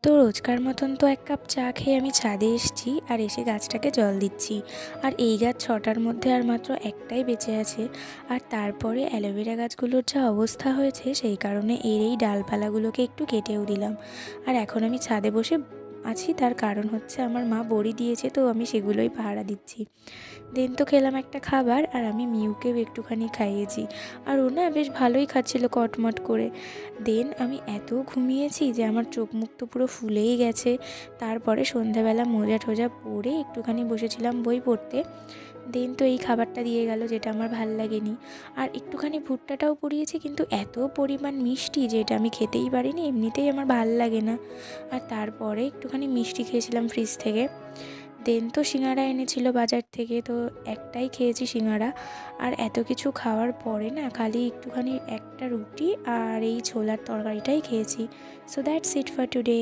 তো রোজকার মতন তো ১ কাপ চা খেয়ে আমি ছাদে এসেছি আর এসে গাছটাকে জল দিচ্ছি। আর এই গাছ ৬টার মধ্যে আর মাত্র একটাই বেঁচে আছে। আর তারপরে অ্যালোভেরা গাছগুলোর যা অবস্থা হয়েছে সেই কারণে এর এই ডালপালাগুলোকে একটু কেটেও দিলাম। আর এখন আমি ছাদে বসে আছি, তার কারণ হচ্ছে আমার মা বড়ি দিয়েছে, তো আমি সেগুলোই পাহারা দিচ্ছি। দেন তো খেলাম একটা খাবার আর আমি মিউকেও একটুখানি খাইয়েছি। আর ও না বেশ ভালোই খাচ্ছিল কটমট করে। দেন আমি এত ঘুমিয়েছি যে আমার চোখ মুখ তো পুরো ফুলেই গেছে। তারপরে সন্ধ্যাবেলা মোজা টোজা পরে একটুখানি বসেছিলাম বই পড়তে। দেন তো এই খাবারটা দিয়ে গেল, যেটা আমার ভাল লাগেনি। আর একটুখানি ভুট্টাটাও পুড়িয়েছি, কিন্তু এত পরিমাণ মিষ্টি যে এটা আমি খেতেই পারিনি, এমনিতেই আমার ভাল লাগে না। আর তারপরে একটুখানি মিষ্টি খেয়েছিলাম ফ্রিজ থেকে। দেন তো সিঙাড়া এনেছিল বাজার থেকে, তো একটাই খেয়েছি সিঙাড়া। আর এত কিছু খাওয়ার পরে না খালি একটুখানি একটা রুটি আর এই ছোলার তরকারিটাই খেয়েছি। So that's it for today.